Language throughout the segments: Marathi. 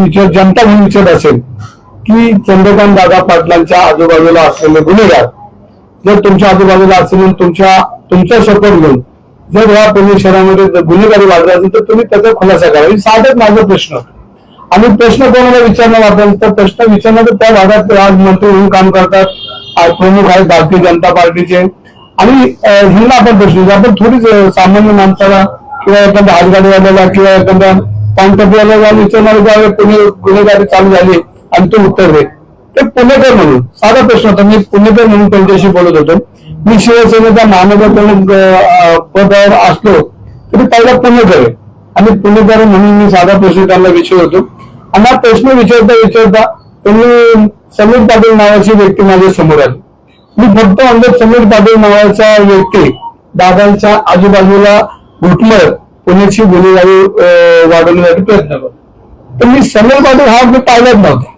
विचार जनता म्हणून विचारत असेल की चंद्रकांत दादा पाटलांच्या आजूबाजूला असलेले गुन्हेगार जर तुमच्या आजूबाजूला असेल, तुमचा सपोर्ट घेऊन जर या पुणे शहरामध्ये गुन्हेगारी वाढला असेल तर तुम्ही त्याचा खुलासा करा. ही साधेच माझा प्रश्न. आणि प्रश्न कोणाला विचारणार आपण तर प्रश्न विचारणार त्या भागात आज मंत्री म्हणून काम करतात, आज प्रमुख आहेत भारतीय जनता पार्टीचे. आणि ह्यांना आपण प्रश्न आपण थोडीच सामान्य माणसाला किंवा एखाद्या हातगाडीवाल्याला किंवा एखाद्या पानटपवाल्याला जाऊन विचारणार ज्यावेळी पुणे गुन्हेगारी चालू झाली आणि तो उत्तर दे. ते पुणेकर म्हणून साधा प्रश्न होता. मी पुणेकर म्हणून त्यांच्याशी बोलत होतो. मी शिवसेनेचा महानगर प्रमुख पदावर असलो तरी पहिला पुणेकर आहे आणि पुणेकर म्हणून मी साधा प्रश्न त्यांना विचारतो. आणि हा प्रश्न विचारता त्यांनी समीर पाटील नावाची व्यक्ती माझ्या समोर आली. मी फक्त म्हणजे समीर पाटील नावाचा व्यक्ती दादांच्या आजूबाजूला घुटमळ पुण्याची गुन्हेगारी वाढवण्यासाठी प्रयत्न करतो. तर मी समीर पाटील हा मी पाहिलाच नव्हता.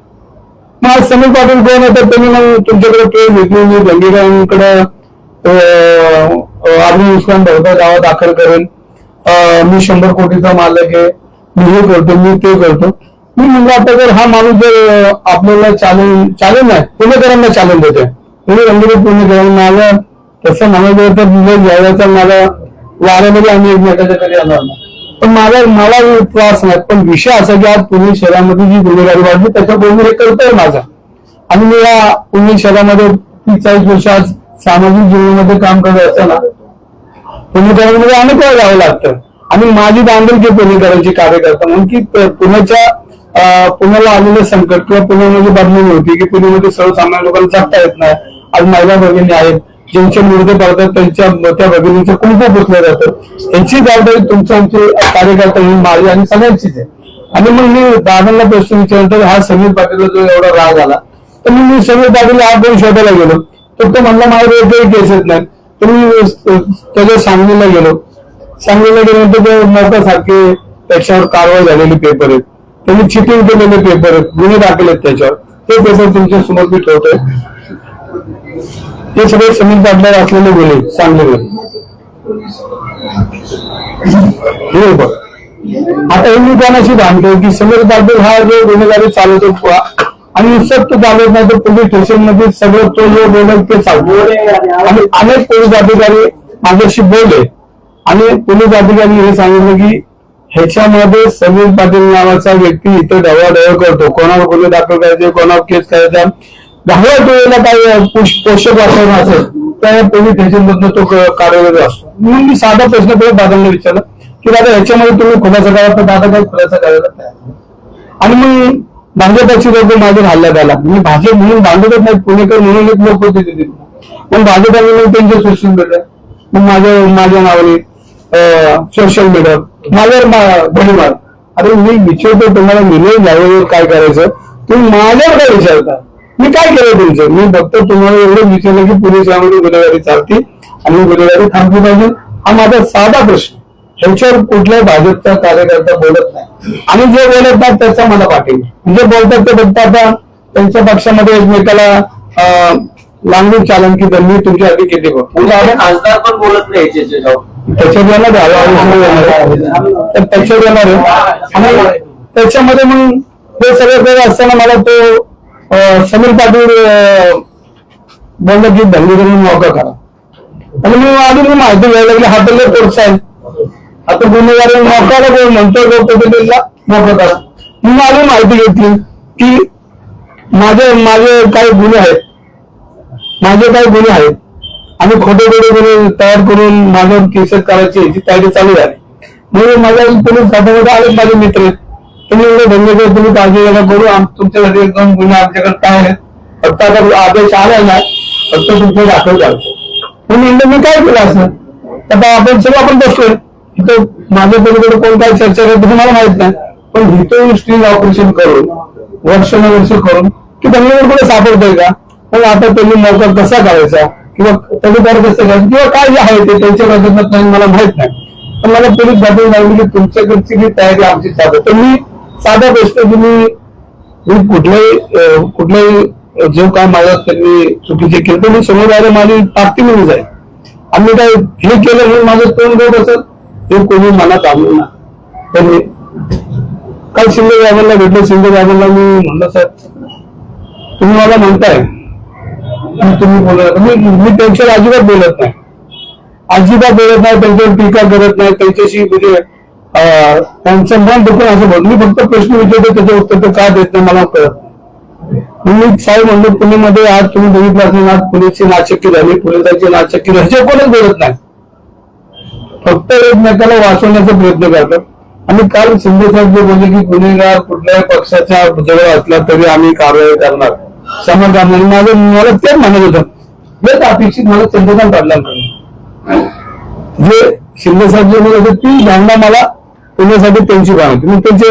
मग समीर पाटील कोण होतं त्यांनी मग तुमच्याकडे ट्रेन घेतली, मी दंगेकरांकडे आर्मी उस्मान भरता गावात दाखल करेन, मी 100 कोटीचा मालक आहे, मी हे करतो, मी ते करतो. मी म्हणलं आता जर हा माणूस जर आपल्याला चॅलेंज नाही पुणेकरांना चॅलेंज देते तुम्ही रंगीत पुणेकरांना माझं तसं म्हणायचं तर जायचा माझा वाऱ्यामध्ये आम्ही एकमेकाच्या कधी येणार नाही. पण मला त्रास नाही. पण विषय असा की आज पुणे शहरामध्ये जी गुन्हेगारी वाढली त्याच्यामुळे मी हे करतोय माझा. आणि मी या पुणे शहरामध्ये 30-40 वर्ष आज सामाजिक जीवनामध्ये काम करत असताना पुणेकरांमध्ये अनेक वेळा जावं लागतं. आणि माझी बांधिलकी पुणेकरांची कार्यकर्ता म्हणून की पुण्याला आलेलं संकट किंवा पुण्यामध्ये बदनामी होती की पुण्यामध्ये सर्वसामान्य लोकांना जगता येत नाही. आज महिला भगिनी आहेत ज्यांचे मुर्दे पडतात त्या भगिनीचं कुंकू पुसलं जातं. यांची जबाबदारी तुमच्या आमचे कार्यकर्ता ही माझी आणि सगळ्यांचीच आहे. आणि मग मी दादांना प्रश्न विचारतो हा समीर पाटीलला जो एवढा राग आला तर मी समीर पाटील हा कोण शोधायला गेलो तर तो म्हणला माझ्याकडे एकही केस येत नाही. तर मी त्याच्या सांगलीला गेल्यानंतर ते मोठ्यासारखे त्याच्यावर कारवाई झालेली पेपर आहेत, त्यांनी चिटिंग केलेले पेपर आहेत, गुन्हे दाखल आहेत त्याच्यावर. ते पेपर तुमच्या समोर मी ठेवतोय. हे सगळे समीर पाटलावर असलेले गुन्हे सांगलीमध्ये. हे बघ आता हे मी कोणाशी भांडतोय की समीर पाटील हा जो गुन्हेगारी चालवतो आणि नुसतं तो चालवत नाही तर पोलीस स्टेशन मध्ये सगळं तो जो बोलत ते चालतो. आणि अनेक पोलीस अधिकारी माझ्याशी बोलले आणि पोलीस अधिकारी हे सांगितलं की ह्याच्यामध्ये समीर पाटील नावाचा व्यक्ती इथे ढवळाढवळ करतो, कोणावर गुन्हे दाखल करायचे, कोणावर केस करायचा, 10व्या टोळीला काही पोषक वातावरण असेल त्या पोलीस स्टेशनमधून तो कार्यरत असतो. म्हणून मी साधा प्रश्न परत दादांना विचारला की दादा ह्याच्यामध्ये तुम्ही खुलासा करा तर दादा काही खुलासा करायला तयार. आणि मग भाजपाची लोक माझ्यावर हल्ल्यात आला. मी भाजप म्हणून भांडतच नाही, पुणेकर म्हणून एक लोक होते तिथे. पण भाजपाने मग त्यांचे सोशल मीडिया मग माझ्या नावाने सोशल मीडिया माझ्यावर गोळीबार. अरे मी विचारतो तुम्हाला मिळेल जागेवर काय करायचं, तुम्ही माझ्यावर काय विचारता? मी काय केलं तुमचं? मी फक्त तुम्हाला एवढं विचारलं की पोलीस यामध्ये गुन्हेगारी चालते आणि गुन्हेगारी थांबली पाहिजे. हा माझा साधा प्रश्न. ह्याच्यावर कुठल्याही भाजपचा कार्यकर्ता बोलत नाही आणि जे बोलत नाही त्याचा मला पाठिंबा. जे बोलतात ते फक्त आता त्यांच्या पक्षामध्ये एकमेकाला लांबून चालन की त्यांनी तुमच्या आधी किती खासदार पण बोलत नाही त्याच्यात येणार तर त्याच्यात येणार आहे. आणि त्याच्यामध्ये मग हे सगळं करत असताना मला तो समीर पाटील बोलला की दंगेकरून मौका करा. आणि मी अजून माहिती घ्यायला लागली हा तर कोर्स आहे. आता गुन्हेगारी मोकाला कोण म्हणतो पटेलला मोका करा. मी अजून माहिती घेतली की माझे काही गुन्हे आहेत आणि खोटे गुन्हे तयार करून माझ्यावर केस करायची याची तयारी चालू झाली. म्हणून माझ्या पोलीस खात्यामध्ये आले माझे मित्र आहेत. तुम्ही एवढे धन्यवाद, तुम्ही काळजी नका करू, तुमच्यासाठी 1-2 गुन्हे आमच्याकडे काय आहेत, फक्त आता आदेश आला ना फक्त तुमचे दाखल करतो. म्हणून मी काय केलं असं आता आपण बसतोय इथं माझ्या पलीकडे कोण काय चर्चा करतो मला माहित नाही. पण इथं स्टील ऑपरेशन करून वर्ष करून की दंगेवर कुठे सापडतोय का? पण आता त्यांनी मौका कसा करायचा किंवा तडीपार कसं करायचं किंवा काय जे आहे ते त्यांच्या बाजूत नाही मला माहित नाही. पण मला पोलीस बाजूला सांगितलं की तुमच्याकडची जी तयारी आमची चालू. तर मी साधा प्रश्न की मी कुठल्याही जो काय माझ्या त्यांनी चुकीचे केलं तर मी समोर आले माझी ताकदी मिळून जाईल. आम्ही काय हे केलं म्हणून माझं तोंड गोड असत हे कोणी मनात आणलं ना. तर काल शिंदे साहेबांना भेटलो. शिंदे साहेबांना मी म्हणलं सर तुम्ही मला म्हणताय तुम्ही बोलत मी त्यांच्यावर अजिबात बोलत नाही, अजिबात बोलत नाही, त्यांच्यावर टीका करत नाही, त्यांच्याशी म्हणजे त्यांचं मन दुखून असं बोलत. मी फक्त प्रश्न विचारतो, त्याचं उत्तर ते का देत नाही मला कळत नाही. मी साहेब म्हणलो पुण्यामध्ये आज तुम्ही बघितलं असेल आज पोलीसची नाचक्की झाली, पोलिसांची नाचक्की झाली, ह्याच्या कोणच बोलत नाही, फक्त एकमेकाला वाचवण्याचा प्रयत्न करतात. आणि काल शिंदे साहेब जे बोलले की गुन्हेगार कुठल्याही पक्षाच्या जवळ असला तरी आम्ही कारवाई करणार, समाधान. मला तेच म्हणत होतं, हेच अपेक्षित मला चंद्रकांत पाटलांकडून जे शिंदे साहेब जे म्हणत होते ती भावना मला पुण्यासाठी त्यांची भावना. मी त्यांचे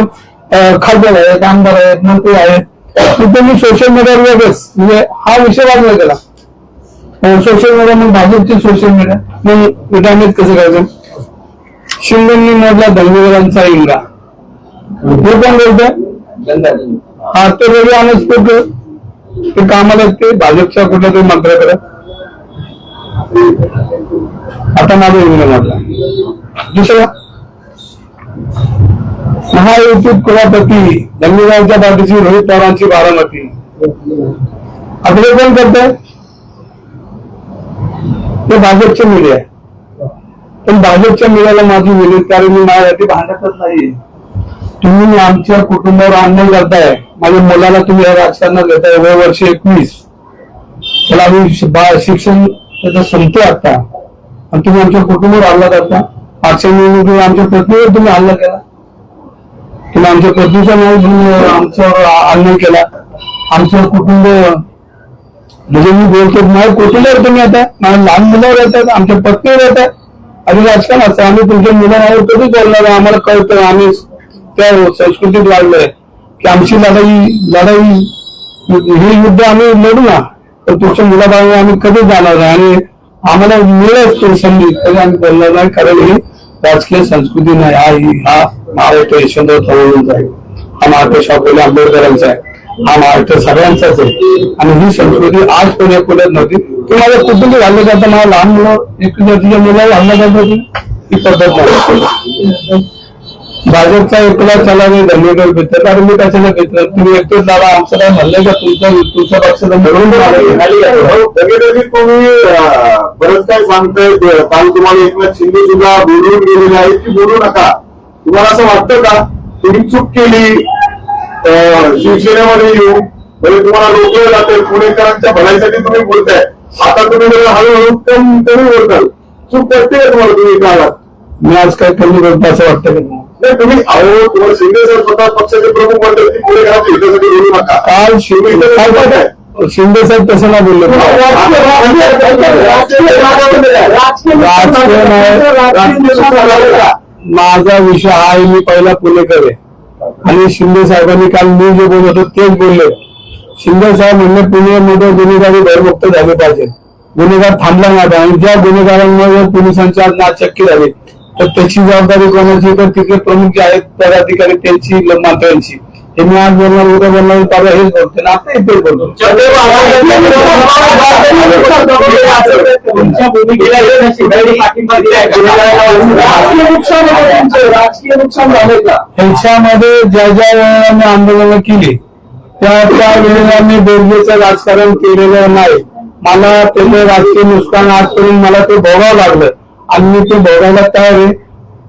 खासदार आहेत, आमदार आहेत, मंत्री आहेत, त्यांनी सोशल मीडियावर वेगळंच म्हणजे हा विषय वाढला गेला. सोशल मीडिया मग भाजपची सोशल मीडिया मग डॅमेज कसं करायचं. शिंदेनी मोडला धर्मेंद्रांचा इंगा, हे पण बोलतोय हा ते वेगळे अनस्फोट ते कामाला ते भाजपच्या कुठल्या तरी मंत्र्याकडे. आता माझा इंगा मोडला. दुसरा महायुतीत कुलापती धर्मेंद्रांच्या पाठीची रोहित पवारांची बारामती. आपले कोण करताय ते भाजपचे मीडिया आहे. पण भाजपच्या मीडियाला माझी विनंती, कारण मी माझ्यासाठी भांडतच नाही. तुम्ही आमच्या कुटुंबावर अन्याय करताय, माझ्या मुलाला तुम्ही या राजकारणात घेताय, वय वर्ष 21, त्याला आम्ही शिक्षण त्याचं संपते आता, आणि तुम्ही आमच्या कुटुंबावर हल्ला करता. मागच्या निवडणुकीत आमच्या पत्नीवर तुम्ही हल्ला केला, तुम्ही आमच्या पत्नीचा नाव आमच्यावर अन्याय केला. आमचं कुटुंब म्हणजे मी बोलतो माझ्या कुटुंबावर तुम्ही आता माझ्या लहान मुलावर येतात, आमच्या पत्नीवर येतात. आणि राजकारण असं आम्ही तुमच्या मुलांवर कधीच बोलणार नाही. आम्हाला कळतं, आम्ही त्या संस्कृतीत वाढलोय की आमची लढाई हे युद्ध आम्ही लढू ना, तर तुमच्या मुलाबाळांना आम्ही कधीच जाणार नाही. आणि आम्हाला मिळेल तो संधी तरी आम्ही बोलणार नाही, कारण ही राजकीय संस्कृती नाही. हा महाराष्ट्र यशवंतराव चव्हाणांचा आहे, हा महाराष्ट्र शाहू आंबेडकरांचा आहे, हा महाराष्ट्र सगळ्यांचाच आहे. आणि ही संस्कृती आज पुण्यात नव्हती. ती माझ्या कुटुंबी हल्ला करता, मला लहान मुलं एक जातीच्या मुलावर हल्ला करता होती, ही पद्धत नाही. भाजपचा एकला चला नाही धर्मेंद्र भेटत, कारण मी त्याच्याला भेटत तुम्ही एकटेच लावा, आमचं काय म्हणलंय का तुमच्या पक्षाला मिळून तुम्ही बरंच काय सांगताय. काल तुम्हाला एकनाथ शिंदे सुद्धा बोलून गेलेले आहेत की बोलू नका. तुम्हाला असं वाटतं का तुम्ही चूक केली शिवसेनेमध्ये येऊ, म्हणजे तुम्हाला रोखलं जाते, पुणेकरांच्या भल्यासाठी तुम्ही बोलताय, आता तुम्ही हळूहळू कमी बोलताल, चूक करते तुम्हाला तुम्ही काळात. मी आज काय कमी करतो असं वाटतं का नाही तुम्ही अहो तुम्हाला शिंदे सर स्वतः पक्षाचे प्रमुख म्हणतात की पुणेकरांच्या हितासाठी बोलू नका. काल शिंदे साहेब तसं नाही बोलले. माझा विषय हा आहे, मी पहिला पुणेकर आहे. आणि शिंदे साहेबांनी काल मी जे बोलत होतो तेच बोलले. शिंदे साहेब म्हणले पुण्यामध्ये गुन्हेगारी भयमुक्त झाले पाहिजे, गुन्हेगार थांबला नाही. आणि ज्या गुन्हेगारांमुळे पोलिसांच्या नाचक्की झाली तर त्याची जबाबदारी कोणाची, तर तिथे प्रमुख जे आहेत पदाधिकारी त्यांची, मंत्र्यांची. हे मी आज बोलणार, उद्या बोलणार, परवा हेच बोलते ना, आता इथेच बोलतो. राजकीय नुकसान झालंय का ह्याच्यामध्ये ज्या ज्या वेळेला मी आंदोलनं केली त्या वेळेला मी बेरजेचं राजकारण केलेलं नाही. मला त्याचं राजकीय नुकसान आजपर्यंत मला ते भोगावं लागलं आणि मी ते भोगायला तयार आहे.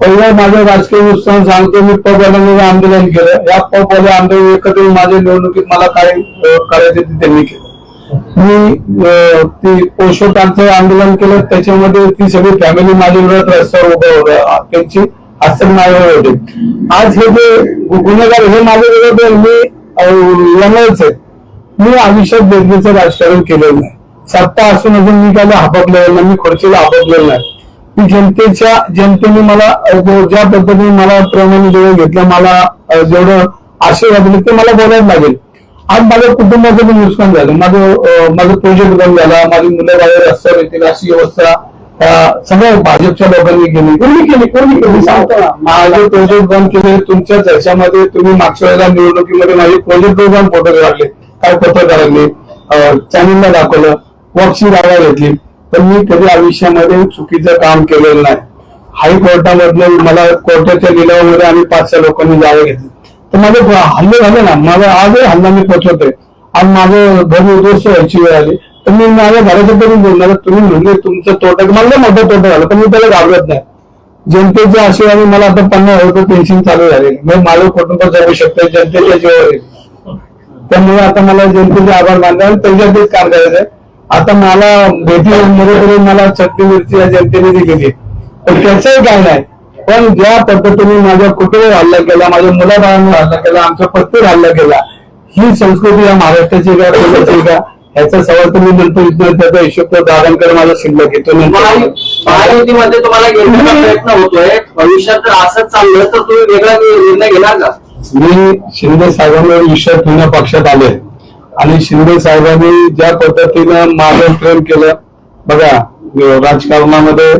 पहिलं माझं राजकीय नुकसान सांगतो, मी पवारांवर आंदोलन केलं. या पवार आंदोलन एकत्र माझ्या निवडणुकीत मला काय करायचं ते त्यांनी केलं. मी ती पोषकांचं आंदोलन केलं, त्याच्यामध्ये ती सगळी फॅमिली माझ्या विरोधात रस्त्यावर उभं होतं, त्यांची हस्तक माझ्यावर होते. आज हे जे गुन्हेगार हे माझ्या विरोधात मी लढणारच आहे. मी आयुष्यात बेरजेचं राजकारण केलेलं नाही. सत्ता असून अजून मी काय हापकलेलं नाही, मी खुर्चीला हापकलेलं नाही. मी जनतेने मला ज्या पद्धतीने मला प्रमाणे जेवढं घेतलं, मला जेवढं आशीर्वाद दिले ते मला बोलायला लागेल. आज माझ्या कुटुंबाचं पण नुकसान झालं, माझं प्रोजेक्ट बंद झाला, माझी मुलं बाहेर रस्त्यावर येतील अशी व्यवस्था सगळ्या भाजपच्या लोकांनी केली. सांगतो ना, माझे प्रोजेक्ट बंद केले तुमच्याच ह्याच्यामध्ये. तुम्ही मागच्या वेळेला निवडणुकीमध्ये माझे प्रोजेक्ट पण फोटो काढले, काय पत्रकारांनी चॅनलला दाखवलं, वॉकची जागा घेतली. पण मी कधी आयुष्यामध्ये चुकीचं काम केलेलं नाही. हायकोर्टामधलं मला कोर्टाच्या लिलावामध्ये आम्ही 5-6 लोकांनी जागा घेतली. तर माझे हल्ले झाले ना, माझा आजही हल्ला मी पोचवतोय. आज माझं घर उद्ध्वस्त व्हायची वेळ आली तर मी माझ्या घराचं तरी बोलणार, तुम्ही म्हणजे तुमचं तोटा, मला मोठा तोटा झाला पण मी त्याला घाबरत नाही. जनतेच्या आशीर्वादाने मला आता 50,000 पेन्शन चालू झाले, मग माझं कुटुंब जगू शकतं जनतेच्या जीवावर येईल. त्यामुळे आता मला जनतेचे आभार मानले आणि त्याच्यातच काम करायचंय. आता मला भेटी मध्ये मला चटणी मिरची या जनतेने दिली, पण त्याचंही काय नाही. पण ज्या पद्धतीने माझ्या कुटुंबावर हल्ला केला, माझ्या मुलाबाळांवर हल्ला केला, आमच्या पत्नीवर हल्ला केला, ही संस्कृती या महाराष्ट्राची का कोणाची का ह्याचा सवाल तुम्ही नंतर त्याचा हिशोब तो दादांकडे माझा शिल्लक येतो. महायुतीमध्ये तुम्हाला घेण्याचा प्रयत्न होतोय, भविष्यात जर असंच चाललं तर तुम्ही वेगळा निर्णय घेणार का? मी शिंदे साहेबांवर विश्वास ठेवून पक्षात आले आणि शिंदे साहेबांनी ज्या पद्धतीनं माझं प्रेम केलं, बघा राजकारणामध्ये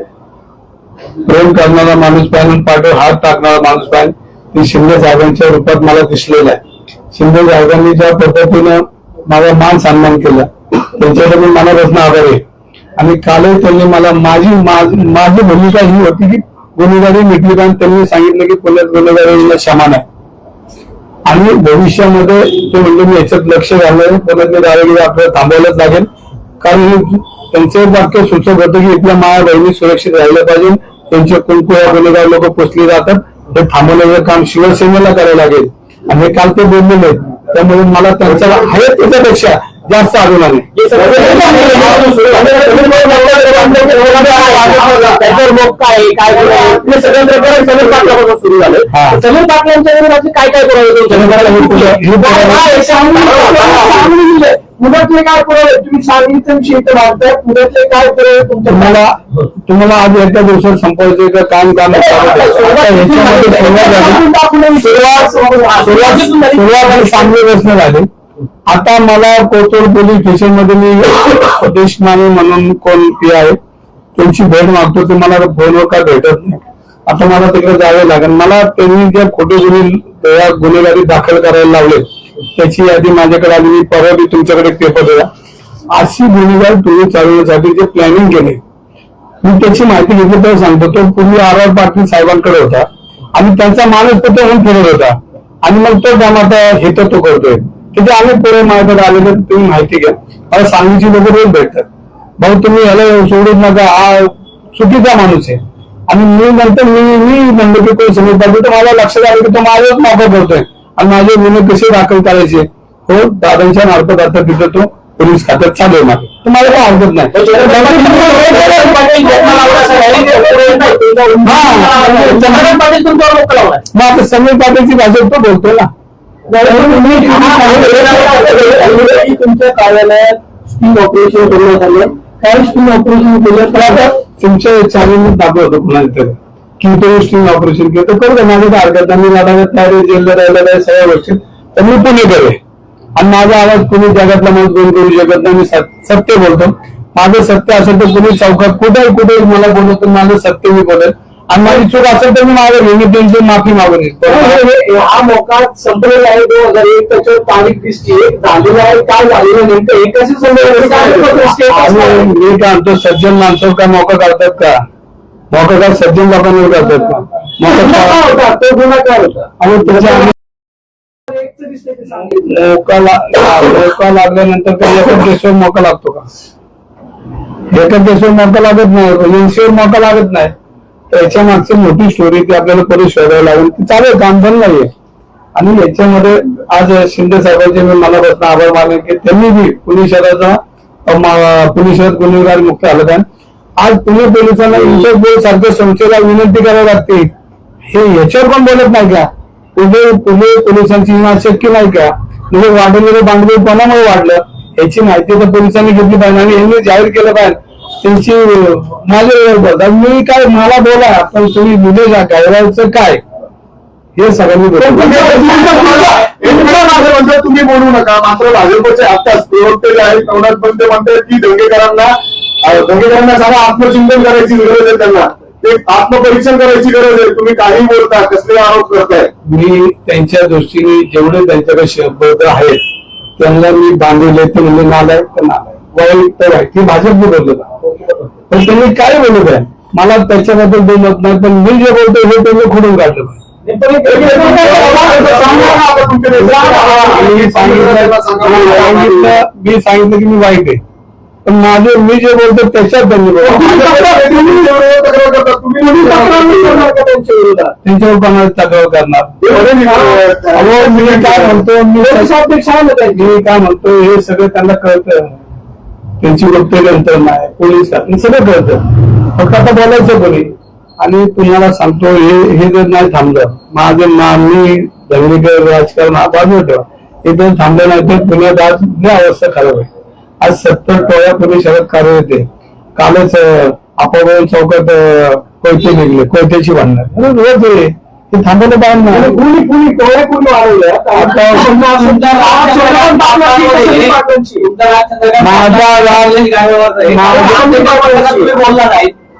प्रेम करणारा माणूस पाहिजे, पाठीवर हात टाकणारा माणूस पाहिजे, ते शिंदे साहेबांच्या रूपात मला दिसलेलं आहे. शिंदे साहेबांनी ज्या पद्धतीनं माझा मान सन्मान केला त्यांच्याकडे मी मनापासून आभारी आहे. आणि कालही त्यांनी मला माझी भूमिका ही होती की गुन्हेगारी मिटली, कारण त्यांनी सांगितलं की पुण्यात गुन्हेगारीला क्षमा नाही आणि भविष्यामध्ये ते म्हणले मी याच्यात लक्ष घालणार, पुण्यात दादागिरी आपल्याला थांबवायलाच लागेल. कारण त्यांचं वाक्य सुचत होतं की इथल्या माया बहिणी सुरक्षित राहिल्या पाहिजे, त्यांचे कुंकू या गुन्हेगार लोक पोचले जातात, हे थांबवण्याचं काम शिवसेनेला करायला लागेल आणि हे काल ते बोललेले आहेत. त्यामुळे मला त्यांच्या आहे त्याच्यापेक्षा जास्त अजून आले. सुरू झालं समीर पाटलांच्या विरोधात काय काय पुण्यातले काय पुरावे तुम्ही सांगितलं शेत मारताय, पुण्यातले काय पुरावे तुम्हाला आज एका दिवसात संपवायचं का काम चांगले प्रश्न झाले. आता मला कोथरूड पोलीस स्टेशन मध्ये मी देशमाने म्हणून कोण पी आहे त्यांची भेट मागतो, ते मला फोनवर काय भेटत नाही. आता मला तिकडे जावे लागेल. मला त्यांनी ज्या खोटे गुन्हेगारी दाखल करायला लावले त्याची यादी माझ्याकडे आली. मी परवा बी तुमच्याकडे पेपर दिला. अशी गुन्हेगार तुम्ही चालवण्यासाठी जे प्लॅनिंग केले मी त्याची माहिती घेतली तर सांगतो. तो पूर्वी आर पाटील साहेबांकडे होता आणि त्यांचा माणूस तो होऊन फिरत होता आणि मग तो काम आता हे तर तो करतोय. तिथे आम्ही पुढे माझ्याकडे आले तर तुम्ही माहिती घ्या. मला सांगलीची लोक रोज भेटतात, भाऊ तुम्ही ह्याला सोडूच नका, हा चुकीचा माणूस आहे. आणि मी नंतर मी म्हणलो की कोण समज पाहिजे तर मला लक्षात आलं की तो माझाच माफा करतोय आणि माझे गुन्हे कसे दाखल करायचे हो दादांच्या मार्फत आता तिथे तो पोलीस खात्यात चालू आहे. माझं तुम्हाला काय हरकत नाही. मग आता समीर पाटीलची भाषा तो बोलतोय ना. तुमच्या कार्यालयात स्टिंग ऑपरेशन करण्यात आलं, काय स्टिंग ऑपरेशन केलं तर आता तुमच्या चॅनलने दाखवत होतो कुणाला तरी की तो स्टिंग ऑपरेशन केलं तर करू माझं काय हरकत नाही. मी लढाव्यात तयार आहे, जेलला राहिलेला आहे, सगळ्या गोष्टी तर मी पुणेकर आहे आणि माझा आवाज कुणी जगातला माणूस बंद करू शकत नाही. मी सत्य बोलतो. माझं सत्य असेल तर कुणी चौकात कुठे मला बोलत माझं सत्य मी बोलेल आणि माझी चूक असेल तर मी माझ्या त्यांची माफी मागून येईल. हा मोका संपलेला आहे 2001 त्याच्यावर तारीख दिसते झालेला आहे, काय झालेलं नेमकं एकाशी मी काय म्हणतो सज्जन माणसं का मोका काढतात का? मोका काय सज्जन लोकांवर करतात का? होता तो गुन्हा काय होता आणि त्याच्या मोका लागल्यानंतर काही एका केसवर मोका लागतो का? एका केसवर मोका लागत नाही, एनसीवर मोका लागत नाही. त्याच्या मागची मोठी स्टोरी ती आपल्याला परत शोधायला लागेल. ती चालेल, काम पण नाहीये. आणि याच्यामध्ये आज शिंदे साहेबांचे मी मनापासून आभार मानेन की त्यांनी बी पुणे शहरात गुन्हेगार मुक्त झालं. आज पुणे पोलिसांना इंटरपोल सारख्या संस्थेला विनंती करावी लागते. हे याच्यावर पण बोलत नाही का? पुणे पोलिसांची शक्य नाही का? म्हणजे वाढलेले बांधले कोणामुळे वाढलं याची माहिती तर पोलिसांनी घेतली पाहिजे आणि यांनी जाहीर केलं पाहिजे. त्यांची माझे मी काय मला बोला पण तुम्ही गुन्हे गायराचं काय हे सगळ्यांनी तुम्ही बोलू नका. मात्र भाजपचे आताच प्रवक्ते जे आहेत नवनाथ पण ते म्हणतात की दंगेकरांना सांगा आत्मचिंतन करायची गरज आहे, त्यांना ते आत्मपरीक्षण करायची गरज आहे. तुम्ही काही बोलता, कसले आरोप करताय? मी त्यांच्या दृष्टीने जेवढे त्यांच्याकडे शब्द आहेत त्यांना मी बांधले ते म्हणजे नालायक तर नालायक वाईट तर आहे ती भाजपने बोलत पण त्यांनी काय बोलत आहे मला त्याच्याबद्दल बोलत नाही. पण मी जे बोलतोय हे त्यांनी खोडून काढलं पाहिजे. मी सांगितलं की मी वाईट आहे, पण मी जे बोलतो त्याच्यात त्यांनी त्यांच्यावर कोणाला तक्रार करणार. अहो, मी काय म्हणतो मी काय म्हणतो हे सगळं त्यांना कळतं, त्यांची वृत्ती यंत्रणा आहे, पोलीस हे सगळं कळतं, फक्त आता बोलायचं कोणी. आणि तुम्हाला सांगतो हे जर नाही थांबलं, मी दंगेकर राजकारण बाजूला ठेवा, हे जर थांबलं नाही तर पुण्यात आज लय अवस्था खराब आहे. आज 70 टोळ्या पोलीस शहरात कार्यरत आहे. कालच आपाबन चौकात कोयते निघले, कोयत्याची भांडण रोज आहे, ते थांबवलं पाहिजे ना.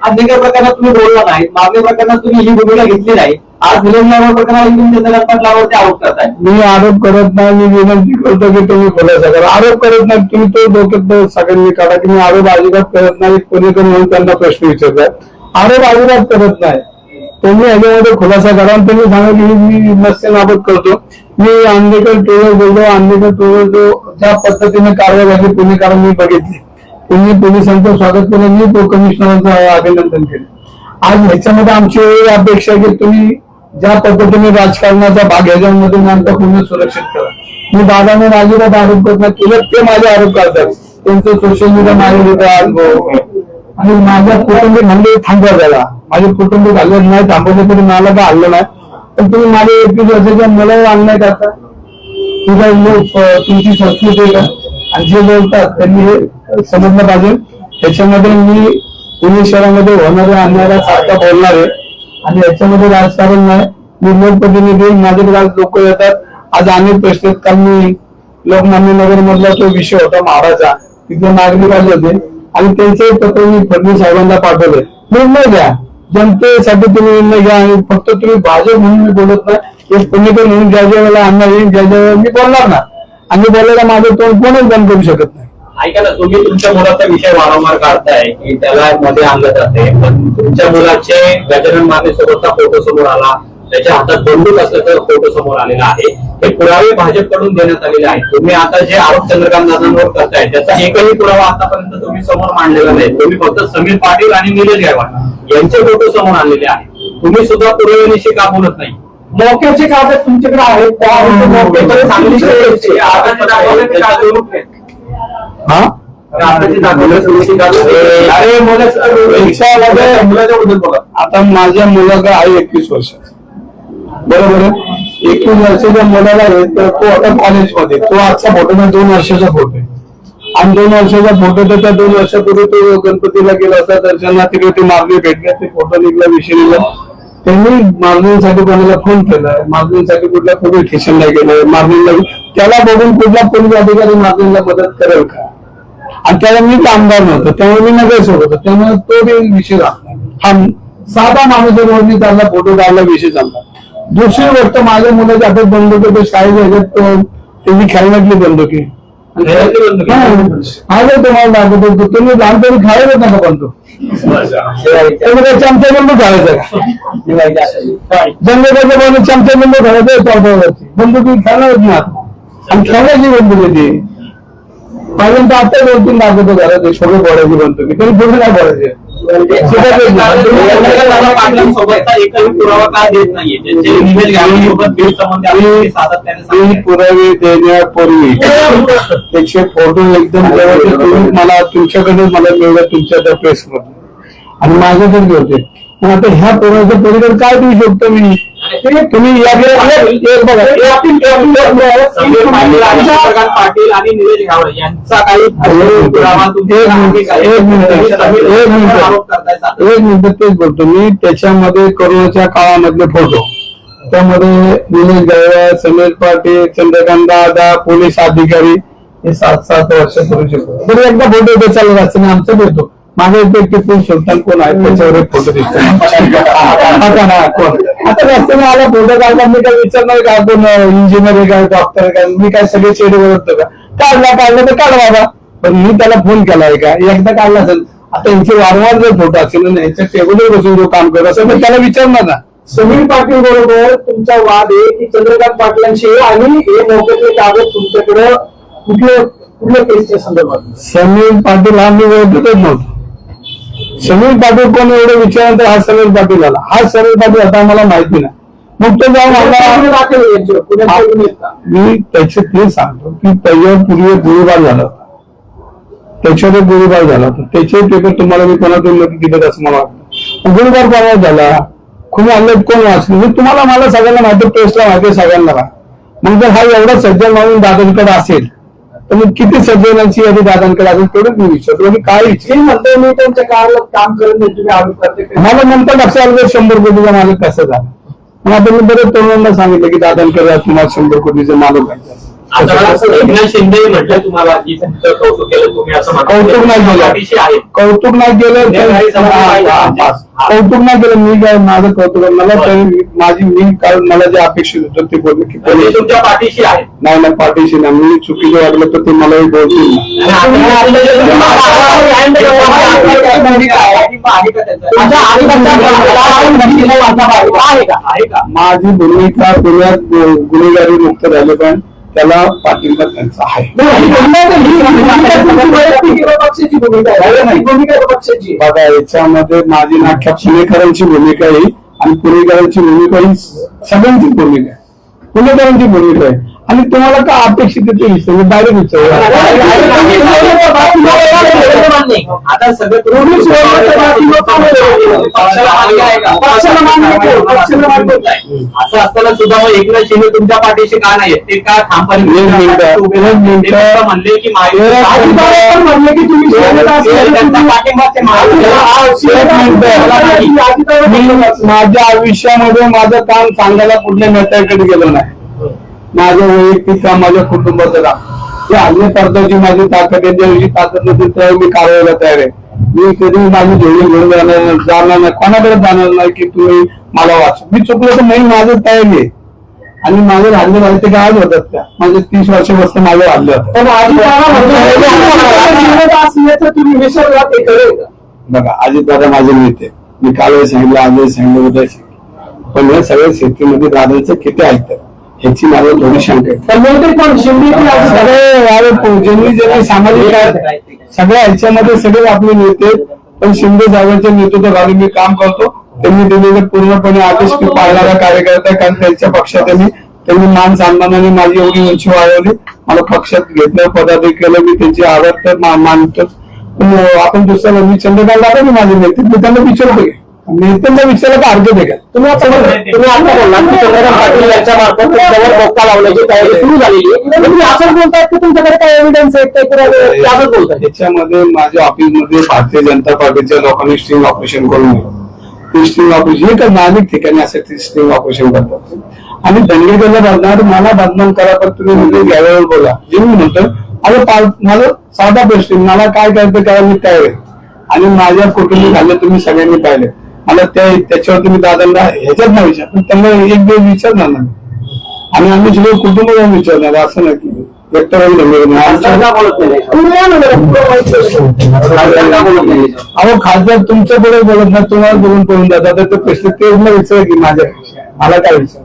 अनेक प्रकारात तुम्ही बोलला नाही, मागल्या प्रकरणात तुम्ही ही भूमिका घेतली नाही, आज निलंबनावर प्रकरणात तुम्ही त्याच्यावरती आरोप करताय. मी आरोप करत नाही, मी विनंती करतो की तुम्ही खुलासा करा. आरोप करत नाही, तुम्ही तो डोक्यात सगळ्यांनी काढा की मी आरोप अजिबात करत नाही. कोणी म्हणून त्यांना प्रश्न विचारतात, आरोप अजिबात करत नाही. तुम्ही ह्याच्यामध्ये खुलासा करा आणि तुम्ही सांगा की मी नसते नाबद करतो. मी आंबेडकर टोळवर बोलतो, आंबेडकर टोळवर जो ज्या पद्धतीने कारवाई झाली पुणेकर मी बघितली, तुम्ही पोलिसांचं स्वागत केलं, मी तो कमिशनरांचं अभिनंदन केलं. आज ह्याच्यामध्ये आमची अपेक्षा आहे की तुम्ही ज्या पद्धतीने राजकारणाचा भाग ह्याच्यामधून आमचा पूर्ण सुरक्षित करा. मी दादाने अजिबात आरोप करत नाही, तुला ते माझे आरोप करतात, त्यांचं सोशल मीडिया माझ्या आणि माझ्या कुटुंबिक हल्ले थांबवा झाला. माझे कुटुंबिक हल्ले नाही थांबवले तरी मला काय हल्लं नाही, पण तुम्ही माझ्या 21 वर्षाच्या मुलावर अन्याय करता. तुमची संस्कृती आहे का? आणि जे बोलतात त्यांनी हे समजलं पाहिजे. त्याच्यामध्ये मी पुणे शहरामध्ये होणाऱ्या अन्यायाला सारखा बोलणार आहे आणि याच्यामध्ये राजकारण नाही. मी लोकप्रतिनिधी, माझ्याकडे आज लोक येतात. आज अनेक प्रश्न आहेत. काल मी लोकमान्य नगर मधला तो विषय होता महाराजा, तिथे नागरिक आले होते आणि त्यांचे पत्र मी फडणवीस साहेबांना पाठवले. निर्णय घ्या, जनतेसाठी तुम्ही निर्णय घ्या आणि फक्त तुम्ही भाजप म्हणून मी बोलत नाही, हे पुणेकर म्हणून ज्या ज्या वेळेला अन्याय येईल ज्या ज्या वेळेला मी बोलणार ना, आणि बोलायला माझं तोंड कोणच बंद करू शकत नाही. ऐका ना, तुम्ही तुमच्या मुलाचा विषय वारंवार काढताय की त्याला मध्ये आणलं जाते, पण तुमच्या मुलाचे गजानन माने सोबतचा फोटो समोर आला, त्याच्या हातात बंदूक असल्याचा फोटो समोर आलेला आहे. हे पुरावे भाजपकडून देण्यात आलेले आहेत. तुम्ही आता जे आरोप चंद्रकांत दादांवर करताय त्याचा एकही पुरावा आतापर्यंत तुम्ही समोर मांडलेला नाही. तुम्ही फक्त समीर पाटील आणि निलेश गायकवाड यांचे फोटो समोर आणलेले आहेत. तुम्ही सुद्धा पुराव्याविषयी का बोलत नाही? मौक्याचे कागद तुमच्याकडे आहेत, आता माझ्या मुलाला आहे 21 वर्ष, बरोबर आहे. 21 वर्षाच्या मुलाला आहे तर तो आता कॉलेजमध्ये, तो आजचा फोटो नाही 2 वर्षाचा फोटो आहे. आणि 2 वर्षाचा फोटो तर त्या 2 वर्षापूर्वी तो गणपतीला गेला होता दर्शनाला, तिकडे ते मागणी भेटले, ते फोटो निघला, विषय निघला. त्यांनी मागणीसाठी कोणाला फोन केलाय, मागणीसाठी कुठल्या पोलीस स्टेशनला गेलाय, मागणीला त्याला बघून कुठला पोलीस अधिकारी मागणीला मदत करेल का? आणि त्याला मी आमदार नव्हतं, त्यामुळे मी नगरसेवक होतो, त्यामुळे तो विषय राहणार. हा साधा माणूस मी त्याला फोटो काढला, विषय चालला. दुसरी गोष्ट, माझ्या मुलाच्या हातात बंदुकी, तो शाळेत ह्याच्यात त्यांनी खेळण्यातली बंदुकी तुम्हाला दाखवतो. तुम्ही लहानपणी खेळायला नका, पण तो चमचा बंदूक घालायचा का? जंगलाच्या बाजूला चमचा बंदूक घालायचं, बंदुकी खेळणारच ना. आणि खेळण्याची बंदूक आहे ती. पहिल्यांदा आता 2-3 दाखवतो घरात छोटे बोलायची बंदुकी, तरी पुढे काय बोलायचे. पुरावे देण्यापूर्वी त्याचे फोटो एकदम मला तुमच्याकडे मला मिळलं, तुमच्या त्या प्रेसमध्ये आणि माझ्याकडे होते. पण आता ह्या पोराच्या पलीकडे काय देऊ शकतो मी? तुम्ही पाटील आणि निलेश गावडे यांचा काही एक मिनिट तेच बोलतो मी. त्याच्यामध्ये कोरोनाच्या काळामधले फोटो, त्यामध्ये निलेश गावडे, समीर पाटील, चंद्रकांत दादा, पोलीस अधिकारी हे 7-7 वर्षापूर्वीचे फोटो. बरं, एकदा फोटो ते चालू असतं ना, आमचा भेटतो. माझा इथे टिपू सुलतान कोण आहे त्याच्यावर एक फोटो दिसतो. आता रस्त्याने आला फोटो काढला, मी काय विचारणार का कोण इंजिनियर आहे का, डॉक्टर आहे का, मी काय सगळे चेहरे ओळखतो का? काढला तर काढ बाबा, पण मी त्याला फोन केलाय का? एकदा काढला असेल. आता यांचे वारंवार जर फोटो असेल ना, यांच्या टेबलवर बसून जो काम करत असेल तर त्याला विचारणार ना, समीर पाटील बरोबर तुमचा वाद आहे की चंद्रकांत पाटलांशी आणि हे मोक्यातले कागद तुमच्याकडे कुठल्या केसच्या संदर्भात? समीर पाटील हा मी ओळखतच नव्हतो. समीर पाटील कोण एवढं विचारल्यानंतर हा समीर पाटील आला. हा समीर पाटील आता मला माहिती नाही. मग तो जाऊन मी त्याचे ते सांगतो की त्याच्यावर पूर्वी गोळीबार झाला होता, त्याच्यावर गोळीबार झाला होता. त्याचे पेपर तुम्हाला मी कोणातून दिले असं मला वाटतं. गोळीबार कोणावर झाला, कोणी आणलं, कोण वाचलं, हे तुम्हाला मला सगळ्यांना माहिती, प्रेसला माहिती, सगळ्यांना. मग जर हा एवढा सज्जन म्हणून दादांकडे असेल तर मग किती सज्जनांची यादी दादांकडे असेल तेवढंच मी विचारतो. आणि काय म्हणतो मी त्यांच्या काळात काम करत नाही, तुम्ही आरोप करते. मला नंतर लक्षात आलं 100 कोटीचा मालक कसं झालं. मग आता मी बरेच तरुणांना सांगितलं की दादांकडे तुम्हाला 100 कोटीचं मालक पाहिजे. आता एकनाथ शिंदे म्हटलं तुम्हाला की तुमचं कौतुक केलं, तुम्ही असं कौतुक नाही केलं, कौतुक नाही केलं, कौतुक नाही केलं. मी काय माझं कौतुक मला मी काल मला जे अपेक्षित होतं ते बोलले की तुमच्या पाठीशी आहे. नाही पाठीशी नाही. मी चुकीचं वाटलं तर ते मलाही बोलतील. माझी भूमिका पुण्यात गुन्हेगारी मुक्त झाले पण त्याला पाठिंबा त्यांचा आहे. बघा याच्यामध्ये माझी नाख्या पुणेकरांची भूमिका आहे आणि पुणेकरांची भूमिका ही सगळ्यांची भूमिका आहे, पुणेकरांची भूमिका आहे. आणि तुम्हाला काय अपेक्षित आहे ते विचार, डायरेक्ट विचार. आता सगळं असं असताना सुद्धा मग एकनाथ शिंदे तुमच्या पाठीशी का नाही ते का ठामपणे म्हणले की माझ्या आयुष्यामध्ये माझं काम सांगायला कुठल्या नेत्याकडे गेलो नाही. माझं वैयक्तिक काम, माझ्या कुटुंबाचं काम, ते अन्य पदाची माझी ताकद आहे. ज्या दिवशी ताकद नसेल त्यावेळी मी कारवाईला तयार आहे. मी कधी माझी झोळी घेऊन जाणार नाही, कोणाकडे जाणार नाही की तुम्ही मला वाच. मी चुकलं तर नाही, माझं तयारी आहे. आणि माझे हल्ले झाले ते काय होतात त्या माझे 30 वर्षापासून माझे हल्ले होतात. बघा अजितदादा माझे नेते, मी काल सांगितलं, आजही सांगितलं, उद्या सांगितलं, पण या सगळ्या शेतीमध्ये दादांचं किती ऐकतात ह्याची मला थोडी शंका आहे. ज्यांनी सामाजिक सगळ्या ह्याच्यामध्ये सगळे आपले नेते, पण शिंदे साहेबांच्या नेतृत्वाखाली मी काम करतो. त्यांनी दिलेले पूर्णपणे आदेश मी पाळणारा कार्यकर्ता आहे. कारण त्यांच्या पक्षात त्यांनी मान सन्मानाने माझी एवढी उंची वाढवली. मला पक्षात घेतलं, पदाधिकारी मी त्यांची आदर तर मानतोच. पण आपण दुसऱ्याला मी चंद्रकांत दादा मी माझे नेते, मी त्यांना विचारतो की नेत्यांना विचारायला का हरकत आहे का? तुम्ही आता बोलला की चंद्रकांत पाटील यांच्या मार्फत त्यांच्यावर मोका लावण्याची तयारी सुरू झालेली आहे. तुम्ही असंच बोलताय की तुमच्याकडे काय एव्हिडन्स आहे, काय बोलताय? याच्यामध्ये माझ्या ऑफिसमध्ये भारतीय जनता पार्टीच्या लोकांनी स्ट्रिंग ऑपरेशन करून ते स्ट्रिंग ऑपरेशन हे का नागरिक ठिकाणी असं स्ट्रिंग ऑपरेशन करतात. आणि दंगेला बदनार मला बदनाम करा, पण तुम्ही म्हणजे घ्याव्यावर बोला. जे मी म्हणतो माझा साधा प्रश्न, मला काय करायचं काय मी तयार आहे. आणि माझ्या कुटुंबी झाले तुम्ही सगळ्यांनी पाहिले. मला त्याच्यावर तुम्ही दादांना ह्याच्यात नाही विचार, पण त्यांना एक दिवस विचारणार ना. आणि आम्ही सगळे कुटुंब जाऊन विचारणार, असं नाही की व्यक्त अहो खासदार तुमच्या पुढे बोलत नाही, तुम्हाला बोलून पळून जातात. तर प्रश्न तेच नाही विचार की माझ्या मला काय विचार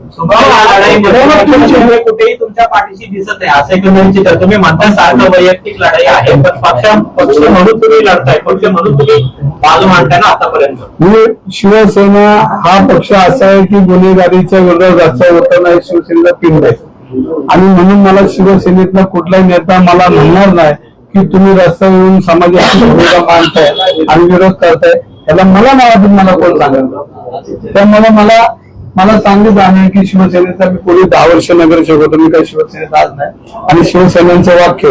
कुठेही तुमच्या पाठीशी दिसत आहे असं एकंदरीत तुम्ही म्हणता सारखं वैयक्तिक लढाई आहे, पण पक्ष म्हणून तुम्ही लढताय, पक्ष म्हणून तुम्ही बाजू मांडताय ना आतापर्यंत. मी शिवसेना हा पक्ष असा आहे की गुन्हेगारीच्या विरोधात रस्ता होता नाही, शिवसेनेला पिंड आहे. आणि म्हणून मला शिवसेनेतला कुठलाही नेता मला म्हणणार नाही की तुम्ही रस्ता येऊन समाजाची भूमिका मांडताय आणि विरोध करताय. याला मला नाही वाटत मला कोण सांगायला. त्यामुळे मला चांगली जाणीव आहे की शिवसेनेचा मी पूर्वी 10 वर्ष नगरसेवक होतो. मी काही शिवसेनेत आज नाही. आणि शिवसेनेचं वाक्य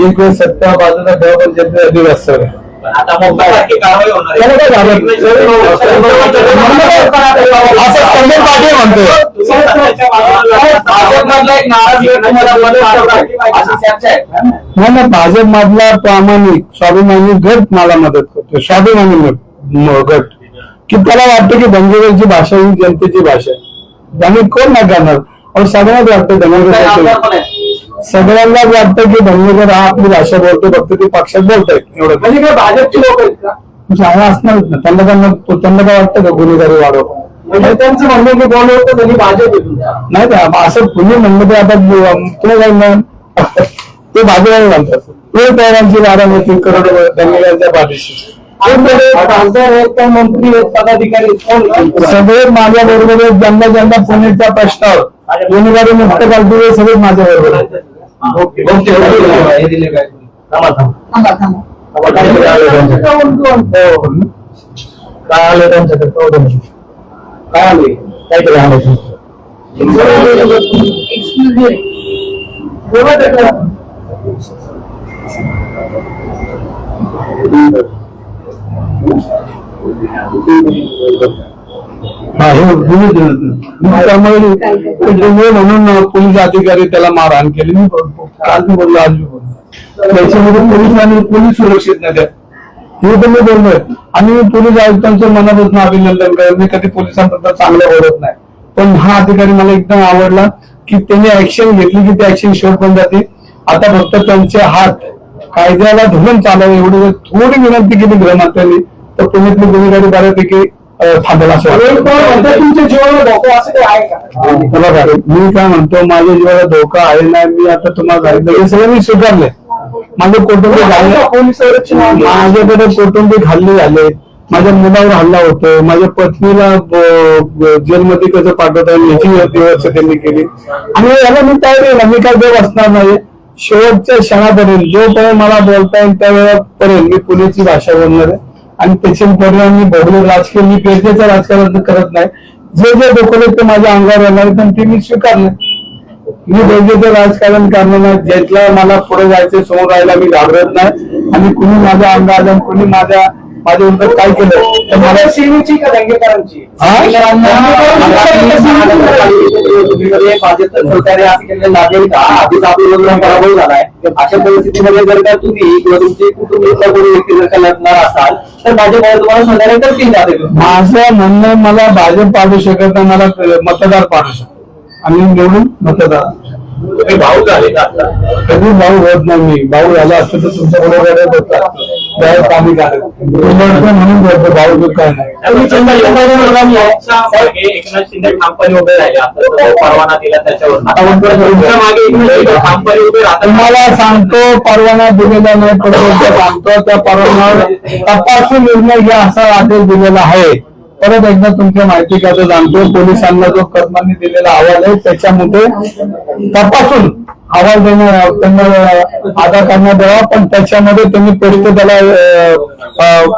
एक वेळ सत्ता बाजूला ठेवा पण जनतेसाठी रस्त्यावर आहे. आता मोबाईलसारखी कारवाई होणार आहे. भाजपमधला प्रामाणिक स्वाभिमानी गट मला मदत करतो. स्वाभिमानी गट की त्याला वाटतं की दंगेकरची भाषा ही जनतेची भाषा आहे. आणि कोण नाही करणार. सगळ्यांनाच वाटतं दंगेकर, सगळ्यांनाच वाटतं की दंगेकर हा आपली भाषा बोलतो, फक्त ते पक्षात बोलतायत एवढं. म्हणजे काय भाजपची लोक आहेत का? असणारच ना. त्यांना काय वाटतं का गुन्हेगारी वाढव. म्हणजे त्यांचं म्हणणं की बोलवतं त्यांनी भाजप आहे तुमचा. नाही का असं कुणी म्हणलं ते आता तुला काय म्हणणार ते भाजपाला म्हणतात ते तयारांची बारामती करोड दंगेच्या पाठीशी आमचा मंत्री पदाधिकारी कोण सगळे माझ्या बरोबर आहेत. ज्यांना ज्यांना पुण्याच्या प्रश्नावर गुन्हेगारी मुक्त करते सगळे माझ्या बरोबर आहेत. हे दिले काय काय आलं त्यांच्याकडे काय आले काय केलं आलं त्यामुळे म्हणून पोलीस अधिकारी त्याला मारहाण केली. मी काल मी बोललो आज मी बोललो त्याच्यामध्ये पोलीस सुरक्षित नाही हे तर मी बोललोय. आणि पोलीस आयुक्तांचं मनापासून अभिनंदन करेल. मी कधी पोलिसांबद्दल चांगलं बोलत नाही पण हा अधिकारी मला एकदम आवडला की त्यांनी ऍक्शन घेतली की ती ऍक्शन शेवट पण जाते. आता फक्त त्यांचे हात कायद्याला धरून चालावे एवढी थोडी विनंती केली गृहमंत्र्यांनी तर पुण्यातली गुन्हेगारी बऱ्यापैकी थांबेल असं वाटतं. तुमच्या जीवाला धोका असं काही आहे का? बघा मी काय म्हणतो माझ्या जीवाला धोका आहे ना मी आता तुम्हाला सांगितलं हे सगळं मी स्वीकारलंय. माझे कौटुंबिक झाले पोलीस संरक्षण माझ्याकडे कौटुंबिक हल्ले झाले. माझ्या मुलावर हल्ला होतो. माझ्या पत्नीला जेलमध्ये कसं पाठवता येईल याची व्यवस्था त्यांनी केली आणि याला मी तयार आहे ना मी काय देव असणार नाही. शेवटच्या क्षणापर्यंत जोपर्यंत मला बोलता येईल त्या वेळापर्यंत मी पुण्याची भाषा बोलणार आहे आणि त्याचे परिणाम मी बहुल राजकीय मी पेशेचं राजकारण करत नाही. जे जे डोकले ते माझ्या अंगावर येणार पण ते मी स्वीकारलं. मी पेशेचं राजकारण करणार नाही. ज्यातला मला पुढे जायचं समोर राहायला मी घाबरत नाही आणि कुणी माझ्या अंगाला कुणी माझ्या विरुद्ध काय केलं तर मला सेनेची का दंगेकरांची भाजप सरकारने असं केलेलं लागेल का आधीच आपला प्रोग्राम पराभव झालाय. अशा परिस्थितीमध्ये जर का तुम्ही किंवा तुमचे कुटुंबातला कोणी व्यक्ती जर का लढणार असाल तर भाजपवर तुम्हाला सहकार्य करतील का? माझं म्हणणं मला भाजप पाडू शकत नाही मला मतदार पाडू शकतो आणि निवडून मतदार तुम्ही भाऊ झाले का आता? कधी भाऊ होत नाही. मी भाऊ झाला असतो तर तुमच्या बरोबर त्यावेळेस आम्ही म्हणून करतो भाऊ काय नाही. एकनाथ शिंदे ठामपणे उभे राहिले आता तो परवाना दिला त्याच्यावर तुमच्या मागे एकनाथ शिंदे ठामपणे उभे राहतात. तुम्हाला सांगतो परवाना दिलेला नाही पण सांगतो त्या परवान्यावर तपासून निर्णय घ्या असा आदेश दिलेला आहे. परत एकदा तुमच्या माहिती करता सांगतो पोलिसांना जो कदमांनी दिलेला अहवाल आहे त्याच्यामध्ये तपासून अहवाल देणार त्यांना आधार करण्यात यावा पण त्याच्यामध्ये त्यांनी परिस्थिती त्याला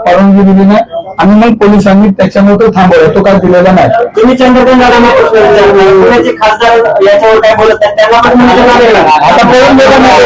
परवानगी दिली नाही आणि मग पोलिसांनी त्याच्यामध्ये थांबवलं. तो काय दिलेला नाही. तुम्ही चंद्रकांत प्रश्न विचारला पुण्याचे खासदार याच्यावर काय बोलत आहेत त्यांना पण आता पळून गेला नाही.